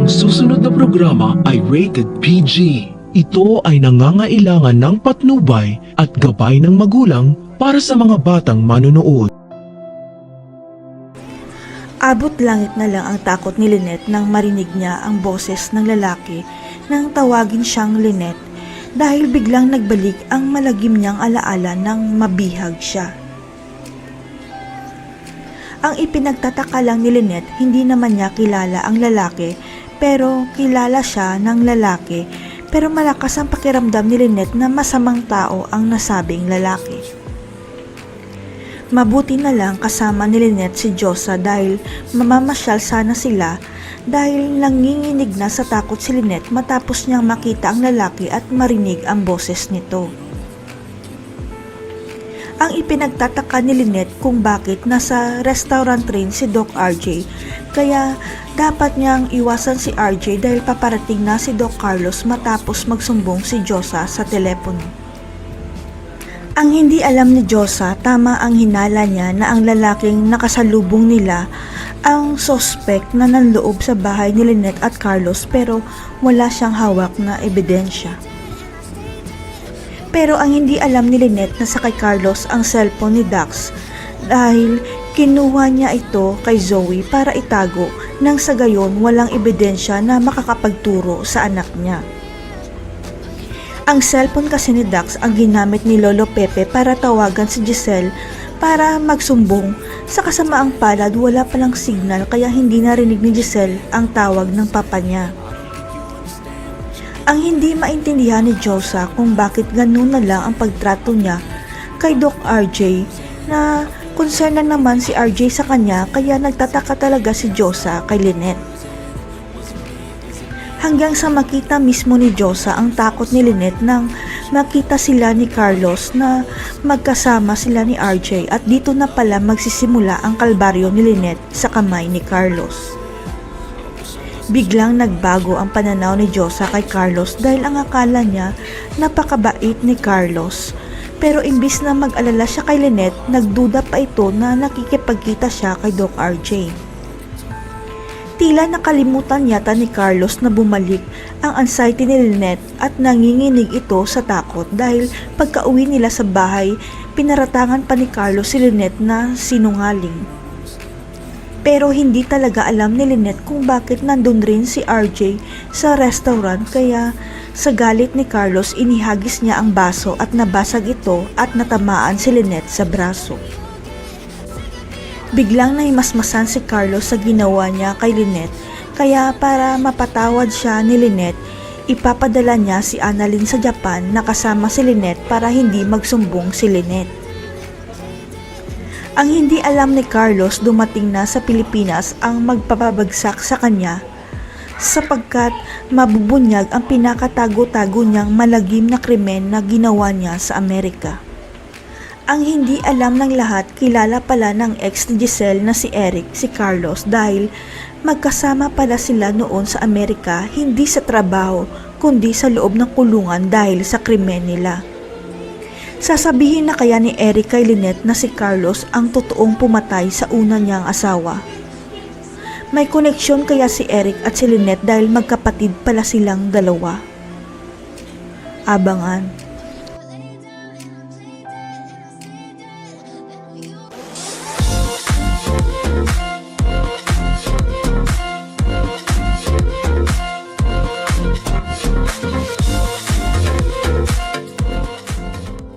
Ang susunod na programa ay rated PG. Ito ay nangangailangan ng patnubay at gabay ng magulang para sa mga batang manonood. Abot langit na lang ang takot ni Lynette nang marinig niya ang boses ng lalaki nang tawagin siyang Lynette dahil biglang nagbalik ang malagim niyang alaala nang mabihag siya. Ang ipinagtataka lang ni Lynette, hindi naman niya kilala ang lalaki pero kilala siya ng lalaki, pero malakas ang pakiramdam ni Lynette na masamang tao ang nasabing lalaki. Mabuti na lang kasama ni Lynette si Josa dahil mamamasyal sana sila dahil nanginginig na sa takot si Lynette matapos niyang makita ang lalaki at marinig ang boses nito. Ang ipinagtataka ni Lynette kung bakit nasa restaurant rin si Doc RJ, kaya dapat niyang iwasan si RJ dahil paparating na si Doc Carlos matapos magsumbong si Josa sa telepono. Ang hindi alam ni Josa, tama ang hinala niya na ang lalaking nakasalubong nila ang suspect na nanloob sa bahay ni Lynette at Carlos pero wala siyang hawak na ebidensya. Pero ang hindi alam ni Lynette na sa kay Carlos ang cellphone ni Dax dahil kinuha niya ito kay Zoe para itago nang sa gayon walang ebidensya na makakapagturo sa anak niya. Ang cellphone kasi ni Dax ang ginamit ni Lolo Pepe para tawagan si Giselle para magsumbong. Sa kasamaang palad wala palang signal kaya hindi narinig ni Giselle ang tawag ng papa niya. Ang hindi maintindihan ni Josa kung bakit ganun na lang ang pagtrato niya kay Doc RJ na concern na naman si RJ sa kanya kaya nagtataka talaga si Josa kay Lynette. Hanggang sa makita mismo ni Josa ang takot ni Lynette nang makita sila ni Carlos na magkasama sila ni RJ at dito na pala magsisimula ang kalbaryo ni Lynette sa kamay ni Carlos. Biglang nagbago ang pananaw ni Josa kay Carlos dahil ang akala niya napakabait ni Carlos. Pero imbis na mag-alala siya kay Lynette, nagduda pa ito na nakikipagkita siya kay Doc RJ. Tila nakalimutan yata ni Carlos na bumalik ang anxiety ni Lynette at nanginginig ito sa takot dahil pagka-uwi nila sa bahay, pinaratangan pa ni Carlos si Lynette na sinungaling. Pero hindi talaga alam ni Lynette kung bakit nandun rin si RJ sa restaurant kaya sa galit ni Carlos inihagis niya ang baso at nabasag ito at natamaan si Lynette sa braso. Biglang nahimasmasan si Carlos sa ginawa niya kay Lynette kaya para mapatawad siya ni Lynette, ipapadala niya si Annalyn sa Japan na kasama si Lynette para hindi magsumbong si Lynette. Ang hindi alam ni Carlos dumating na sa Pilipinas ang magpapabagsak sa kanya sapagkat mabubunyag ang pinakatago-tago niyang malagim na krimen na ginawa niya sa Amerika. Ang hindi alam ng lahat, kilala pala ng ex ni Giselle na si Eric, si Carlos dahil magkasama pala sila noon sa Amerika hindi sa trabaho kundi sa loob ng kulungan dahil sa krimen nila. Sasabihin na kaya ni Eric kay Lynette na si Carlos ang totoong pumatay sa una niyang asawa? May koneksyon kaya si Eric at si Lynette dahil magkapatid pala silang dalawa? Abangan.